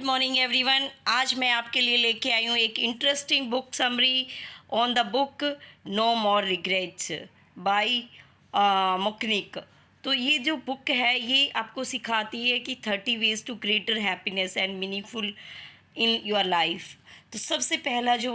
Morning everyone. आज मैं आपके लिए लेके आई हूँ एक interesting book summary on the book no more regrets by मुकनिक। तो ये जो बुक है ये आपको सिखाती है कि 30 ways to greater happiness and meaningful in your life. तो सबसे पहला जो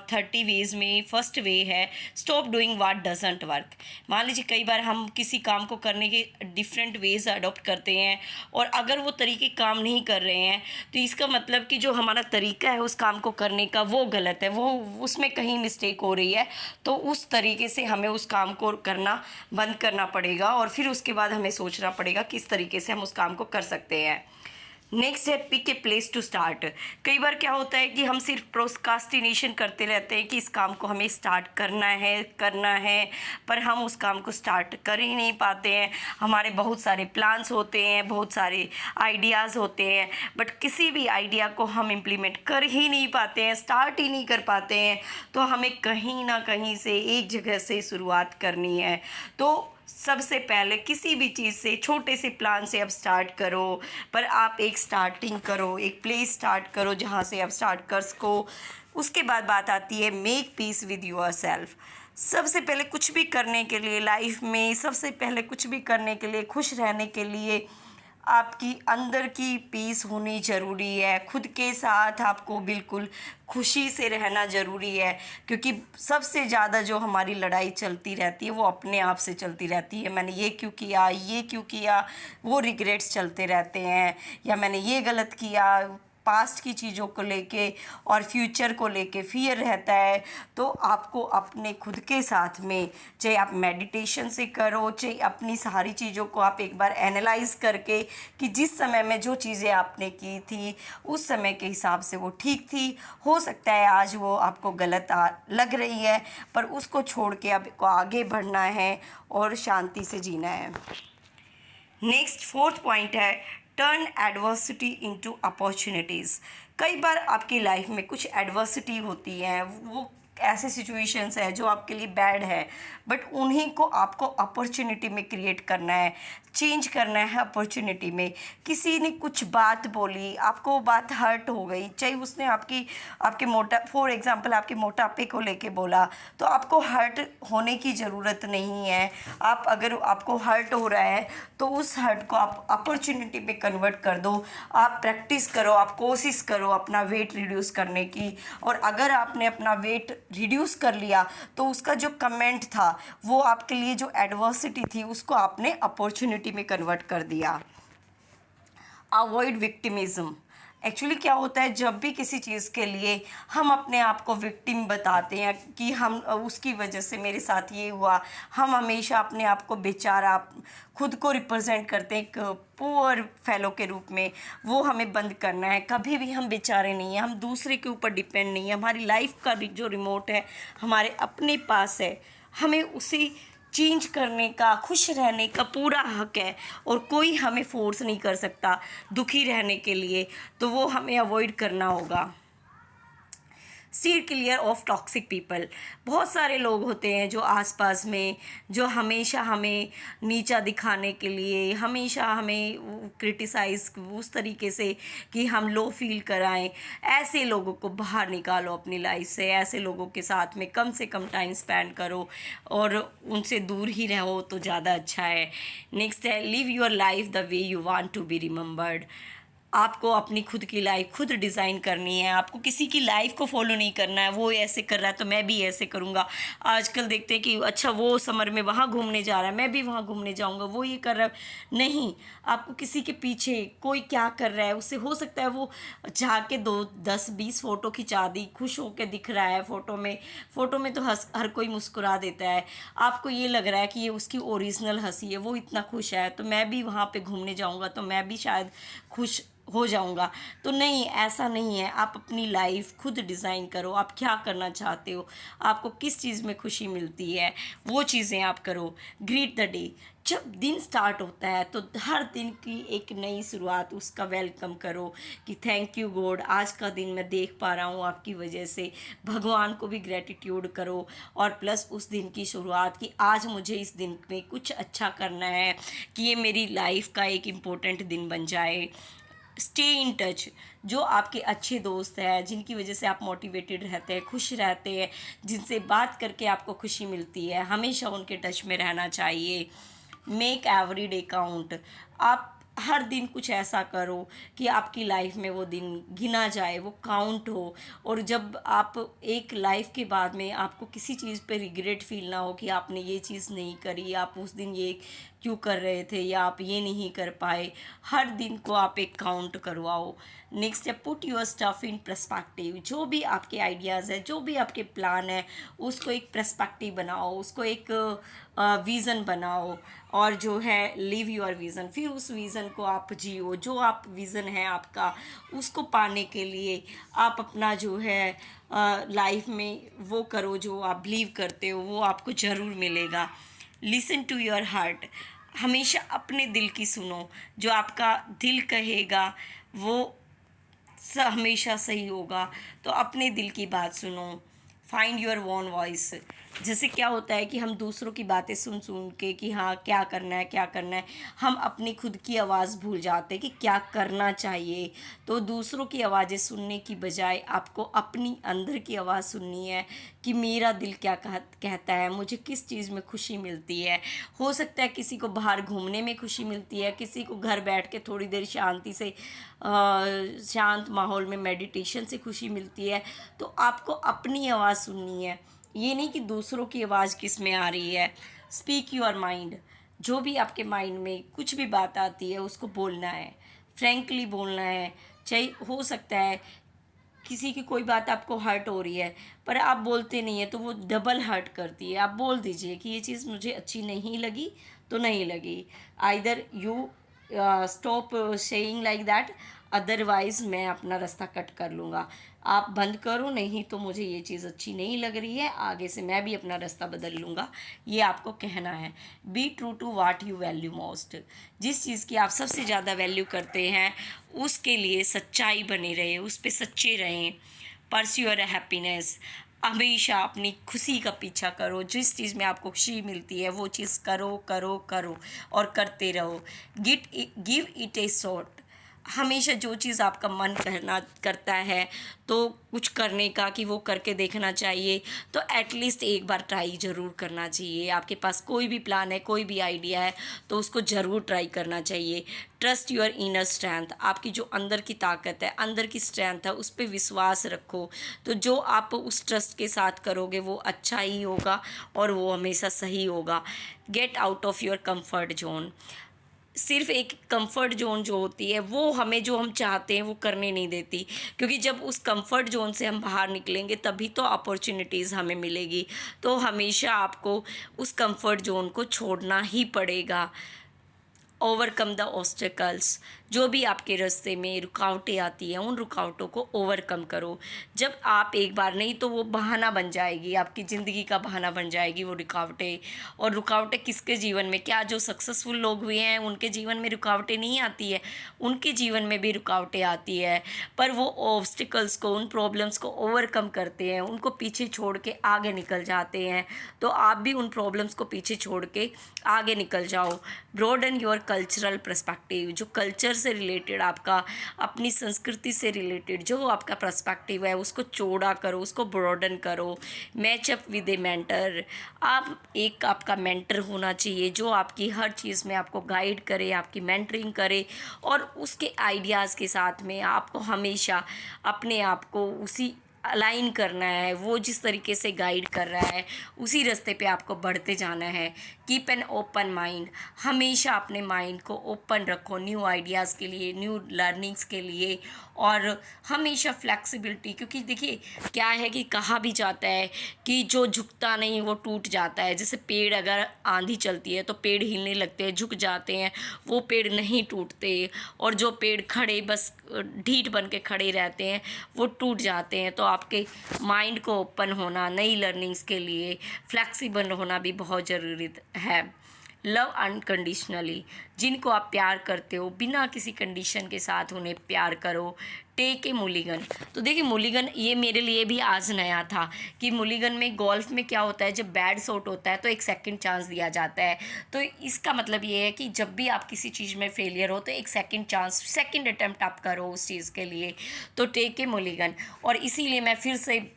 30 वेज में फर्स्ट वे है stop doing what doesn't work. मान लीजिए कई बार हम किसी काम को करने के डिफरेंट वेज अडॉप्ट करते हैं और अगर वो तरीके काम नहीं कर रहे हैं तो इसका मतलब कि जो हमारा तरीका है उस काम को करने का वो गलत है, वो उसमें कहीं मिस्टेक हो रही है। तो उस तरीके से हमें उस काम को करना बंद करना पड़ेगा और फिर उसके बाद हमें सोचना पड़ेगा किस तरीके से हम उस काम को कर सकते हैं। नेक्स्ट है pick a place to start. कई बार क्या होता है कि हम सिर्फ प्रोक्रास्टिनेशन करते रहते हैं कि इस काम को हमें स्टार्ट करना है पर हम उस काम को स्टार्ट कर ही नहीं पाते हैं। हमारे बहुत सारे प्लान्स होते हैं, बहुत सारे आइडियाज़ होते हैं, बट किसी भी आइडिया को हम इम्प्लीमेंट कर ही नहीं पाते हैं, स्टार्ट ही नहीं कर पाते हैं। तो हमें कहीं ना कहीं से एक जगह से शुरुआत करनी है। तो सबसे पहले किसी भी चीज़ से, छोटे से प्लान से अब स्टार्ट करो, पर आप एक स्टार्टिंग करो, एक प्लेस स्टार्ट करो जहाँ से आप स्टार्ट कर सको। उसके बाद बात आती है make peace with your self. सबसे पहले कुछ भी करने के लिए लाइफ में, सबसे पहले कुछ भी करने के लिए, खुश रहने के लिए आपकी अंदर की पीस होनी ज़रूरी है। खुद के साथ आपको बिल्कुल खुशी से रहना ज़रूरी है, क्योंकि सबसे ज़्यादा जो हमारी लड़ाई चलती रहती है वो अपने आप से चलती रहती है। मैंने ये क्यों किया, ये क्यों किया, वो रिग्रेट्स चलते रहते हैं, या मैंने ये गलत किया। पास्ट की चीज़ों को लेके और फ्यूचर को लेके फियर रहता है। तो आपको अपने खुद के साथ में, चाहे आप मेडिटेशन से करो, चाहे अपनी सारी चीज़ों को आप एक बार एनालाइज करके कि जिस समय में जो चीज़ें आपने की थी उस समय के हिसाब से वो ठीक थी, हो सकता है आज वो आपको गलत लग रही है, पर उसको छोड़ के आपको आगे बढ़ना है और शांति से जीना है। नेक्स्ट फोर्थ पॉइंट है टर्न एडवर्सिटी इनटू अपॉर्चुनिटीज़। कई बार आपकी लाइफ में कुछ एडवर्सिटी होती है, वो ऐसे सिचुएशंस है जो आपके लिए बैड है, बट उन्हीं को आपको अपॉर्चुनिटी में क्रिएट करना है, चेंज करना है अपॉर्चुनिटी में। किसी ने कुछ बात बोली, आपको वो बात हर्ट हो गई, चाहे उसने आपके फॉर एग्जांपल आपके मोटापे को लेके बोला, तो आपको हर्ट होने की ज़रूरत नहीं है। अगर आपको हर्ट हो रहा है तो उस हर्ट को आप अपॉर्चुनिटी में कन्वर्ट कर दो। आप प्रैक्टिस करो, आप कोशिश करो अपना वेट रिड्यूस करने की, और अगर आपने अपना वेट रिड्यूस कर लिया तो उसका जो कमेंट था वो आपके लिए जो एडवर्सिटी थी उसको आपने अपॉर्चुनिटी में कन्वर्ट कर दिया। अवॉइड विक्टिमिज्म। एक्चुअली क्या होता है, जब भी किसी चीज़ के लिए हम अपने आप को विक्टिम बताते हैं कि हम उसकी वजह से मेरे साथ ये हुआ, हम हमेशा अपने आप को बेचारा खुद को रिप्रेजेंट करते हैं एक पुअर फेलो के रूप में। वो हमें बंद करना है। कभी भी हम बेचारे नहीं हैं, हम दूसरे के ऊपर डिपेंड नहीं है। हमारी लाइफ का जो रिमोट है हमारे अपने पास है, हमें उसे चेंज करने का, खुश रहने का पूरा हक है, और कोई हमें फोर्स नहीं कर सकता दुखी रहने के लिए। तो वो हमें अवॉइड करना होगा। Steer clear of toxic people. बहुत सारे लोग होते हैं जो आसपास में, जो हमेशा हमें नीचा दिखाने के लिए, हमेशा हमें क्रिटिसाइज़ उस तरीके से कि हम लो फील कराएं। ऐसे लोगों को बाहर निकालो अपनी लाइफ से। ऐसे लोगों के साथ में कम से कम टाइम स्पेंड करो और उनसे दूर ही रहो तो ज़्यादा अच्छा है। नेक्स्ट है live your life the way you want to be remembered. आपको अपनी खुद की लाइफ खुद डिज़ाइन करनी है। आपको किसी की लाइफ को फॉलो नहीं करना है, वो ऐसे कर रहा है तो मैं भी ऐसे करूँगा। आजकल देखते हैं कि अच्छा वो समर में वहाँ घूमने जा रहा है, मैं भी वहाँ घूमने जाऊँगा, वो ये कर रहा है। नहीं, आपको किसी के पीछे कोई क्या कर रहा है उससे हो सकता है वो जाके 2 10 20 फ़ोटो खिंचा दी, खुश होकर दिख रहा है फ़ोटो में तो हर कोई मुस्कुरा देता है। आपको ये लग रहा है कि ये उसकी ओरिजिनल हंसी है, वो इतना खुश है तो मैं भी वहाँ पे घूमने जाऊँगा तो मैं भी शायद खुश हो जाऊंगा। तो नहीं, ऐसा नहीं है। आप अपनी लाइफ खुद डिज़ाइन करो। आप क्या करना चाहते हो, आपको किस चीज़ में खुशी मिलती है, वो चीज़ें आप करो। Greet the day. जब दिन स्टार्ट होता है तो हर दिन की एक नई शुरुआत, उसका वेलकम करो कि थैंक यू गॉड, आज का दिन मैं देख पा रहा हूँ आपकी वजह से। भगवान को भी ग्रेटिट्यूड करो, और प्लस उस दिन की शुरुआत कि आज मुझे इस दिन में कुछ अच्छा करना है, कि ये मेरी लाइफ का एक इम्पोर्टेंट दिन बन जाए। Stay in touch. जो आपके अच्छे दोस्त हैं, जिनकी वजह से आप मोटिवेटेड रहते हैं, खुश रहते हैं, जिनसे बात करके आपको खुशी मिलती है, हमेशा उनके टच में रहना चाहिए। Make every day count. आप हर दिन कुछ ऐसा करो कि आपकी लाइफ में वो दिन गिना जाए, वो काउंट हो। और जब आप एक लाइफ के बाद में आपको किसी चीज़ पे रिग्रेट फील ना हो कि आपने ये चीज़ नहीं करी, आप उस दिन ये क्यों कर रहे थे, या आप ये नहीं कर पाए, हर दिन को आप एक काउंट करवाओ। नेक्स्ट है put your stuff in perspective. जो भी आपके आइडियाज़ है, जो भी आपके प्लान है, उसको एक पर्सपेक्टिव बनाओ, उसको एक विज़न बनाओ, और जो है लिव योर विज़न। फिर उस विज़न को आप जियो। जो आप विज़न है आपका, उसको पाने के लिए आप अपना जो है लाइफ में वो करो जो आप बिलीव करते हो, वो आपको ज़रूर मिलेगा। Listen to your heart. हमेशा अपने दिल की सुनो। जो आपका दिल कहेगा वो हमेशा सही होगा। तो अपने दिल की बात सुनो। Find your own voice. जैसे क्या होता है कि हम दूसरों की बातें सुन सुन के कि हाँ क्या करना है क्या करना है, हम अपनी खुद की आवाज़ भूल जाते हैं कि क्या करना चाहिए। तो दूसरों की आवाज़ें सुनने की बजाय आपको अपनी अंदर की आवाज़ सुननी है कि मेरा दिल क्या कहता है, मुझे किस चीज़ में खुशी मिलती है। हो सकता है किसी को बाहर घूमने में खुशी मिलती है, किसी को घर बैठ के थोड़ी देर शांति से शांत माहौल में मेडिटेशन से खुशी मिलती है। तो आपको अपनी आवाज़ सुननी है, ये नहीं कि दूसरों की आवाज़ किस में आ रही है। Speak your mind. जो भी आपके माइंड में कुछ भी बात आती है उसको बोलना है, फ्रैंकली बोलना है। चाहे हो सकता है किसी की कोई बात आपको हर्ट हो रही है पर आप बोलते नहीं है तो वो डबल हर्ट करती है। आप बोल दीजिए कि ये चीज़ मुझे अच्छी नहीं लगी तो नहीं लगी। Either you stop saying like that, otherwise मैं अपना रास्ता कट कर लूँगा। आप बंद करो, नहीं तो मुझे ये चीज़ अच्छी नहीं लग रही है, आगे से मैं भी अपना रास्ता बदल लूँगा, ये आपको कहना है। Be true to what you value most. जिस चीज़ की आप सबसे ज़्यादा वैल्यू करते हैं उसके लिए सच्चाई बने रहे, उस पर सच्चे रहें। Pursue your happiness. हमेशा अपनी खुशी का पीछा करो। जिस चीज़ में आपको खुशी मिलती है वो चीज़ करो करो करो और करते रहो। Give it A shot. हमेशा जो चीज़ आपका मन करता है तो कुछ करने का कि वो करके देखना चाहिए, तो एटलीस्ट एक बार ट्राई ज़रूर करना चाहिए। आपके पास कोई भी प्लान है, कोई भी आइडिया है तो उसको ज़रूर ट्राई करना चाहिए। Trust your inner strength. आपकी जो अंदर की ताकत है, अंदर की स्ट्रेंथ है, उस पर विश्वास रखो। तो जो आप उस ट्रस्ट के साथ करोगे वो अच्छा ही होगा और वो हमेशा सही होगा। Get out of your comfort zone. सिर्फ एक कंफर्ट जोन जो होती है वो हमें जो हम चाहते हैं वो करने नहीं देती, क्योंकि जब उस कंफर्ट जोन से हम बाहर निकलेंगे तभी तो अपॉर्चुनिटीज़ हमें मिलेगी। तो हमेशा आपको उस कंफर्ट जोन को छोड़ना ही पड़ेगा। Overcome the obstacles. जो भी आपके रास्ते में रुकावटें आती हैं उन रुकावटों को ओवरकम करो। जब आप एक बार नहीं तो वो बहाना बन जाएगी, आपकी ज़िंदगी का बहाना बन जाएगी वो रुकावटें। और रुकावटें किसके जीवन में, क्या जो सक्सेसफुल लोग हुए हैं उनके जीवन में रुकावटें नहीं आती है? उनके जीवन में भी रुकावटें आती है, पर वो ऑब्स्टिकल्स को, उन प्रॉब्लम्स को ओवरकम करते हैं, उनको पीछे छोड़ के आगे निकल जाते हैं। तो आप भी उन प्रॉब्लम्स को पीछे छोड़ के आगे निकल जाओ। Broaden your cultural perspective. जो कल्चर से रिलेटेड आपका, अपनी संस्कृति से रिलेटेड जो आपका पर्सपेक्टिव है उसको चौड़ा करो, उसको ब्रॉडन करो। Match up with a mentor. आप एक आपका मेंटर होना चाहिए जो आपकी हर चीज़ में आपको गाइड करे, आपकी मेंटरिंग करे, और उसके आइडियाज़ के साथ में आपको हमेशा अपने आप को उसी अलाइन करना है। वो जिस तरीके से गाइड कर रहा है उसी रास्ते पे आपको बढ़ते जाना है। Keep an open mind. हमेशा अपने माइंड को ओपन रखो न्यू आइडियाज़ के लिए, न्यू लर्निंग्स के लिए, और हमेशा फ्लेक्सिबिलिटी। क्योंकि देखिए क्या है कि कहा भी जाता है कि जो झुकता नहीं वो टूट जाता है। जैसे पेड़ अगर आंधी चलती है तो पेड़ हिलने लगते हैं, झुक जाते हैं, वो पेड़ नहीं टूटते। और जो पेड़ खड़े बस ढीठ बन के खड़े रहते हैं वो टूट जाते हैं। तो आपके माइंड को ओपन होना, नई लर्निंग्स के लिए फ्लेक्सिबल होना भी बहुत ज़रूरी है। लव अनकंडीशनली, जिनको आप प्यार करते हो बिना किसी कंडीशन के साथ उन्हें प्यार करो। Take a mulligan. तो देखिए मूलिगन ये मेरे लिए भी आज नया था कि मूलिगन में गोल्फ में क्या होता है, जब बैड शॉट होता है तो एक सेकंड चांस दिया जाता है। तो इसका मतलब ये है कि जब भी आप किसी चीज़ में फेलियर हो तो एक सेकंड चांस, सेकंड अटेम्प्ट आप करो उस चीज़ के लिए। तो टेक ए मूलिगन। और इसीलिए मैं फिर से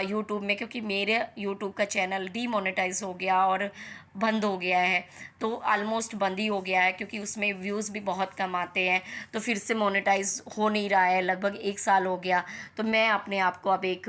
यूट्यूब में, क्योंकि मेरे यूट्यूब का चैनल डीमोनेटाइज हो गया और बंद हो गया है, तो ऑलमोस्ट बंद ही हो गया है क्योंकि उसमें व्यूज़ भी बहुत कम आते हैं। तो फिर से मोनेटाइज हो नहीं रहा है, लगभग 1 साल हो गया। तो मैं अपने आप को अब एक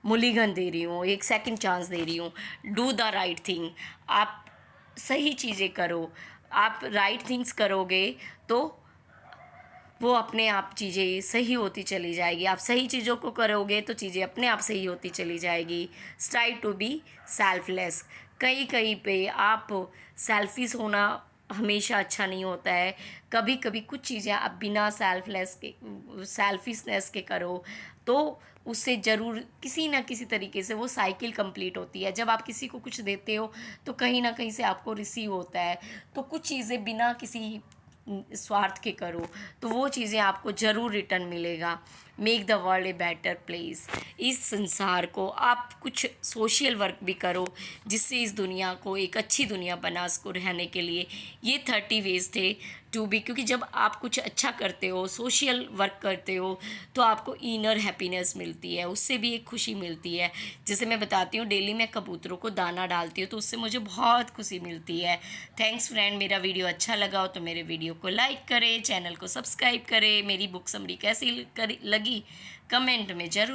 मूलिगन दे रही हूँ, एक सेकंड चांस दे रही हूँ। Do the right thing. आप सही चीज़ें करो, आप राइट थिंग्स करोगे तो वो अपने आप चीज़ें सही होती चली जाएगी। आप सही चीज़ों को करोगे तो चीज़ें अपने आप सही होती चली जाएगी। Try to be selfless. कहीं कहीं पे आप सेल्फिश होना हमेशा अच्छा नहीं होता है। कभी कभी कुछ चीज़ें आप बिना सेल्फिशनेस के करो तो उससे ज़रूर किसी ना किसी तरीके से वो साइकिल कंप्लीट होती है। जब आप किसी को कुछ देते हो तो कहीं ना कहीं से आपको रिसीव होता है। तो कुछ चीज़ें बिना किसी स्वार्थ के करो तो वो चीज़ें आपको ज़रूर रिटर्न मिलेगा। Make the world a better place. इस संसार को आप कुछ सोशल वर्क भी करो जिससे इस दुनिया को एक अच्छी दुनिया बना सको रहने के लिए। ये 30 वेज थे टू बी, क्योंकि जब आप कुछ अच्छा करते हो, सोशल वर्क करते हो, तो आपको इनर हैप्पीनेस मिलती है, उससे भी एक खुशी मिलती है। जैसे मैं बताती हूँ, डेली मैं कबूतरों को दाना डालती हूँ तो उससे मुझे बहुत खुशी मिलती है। Thanks friend. मेरा वीडियो अच्छा लगा हो तो मेरे वीडियो को लाइक करें, चैनल को सब्सक्राइब करें। मेरी बुक समरी कैसी लगी कमेंट में ज़रूर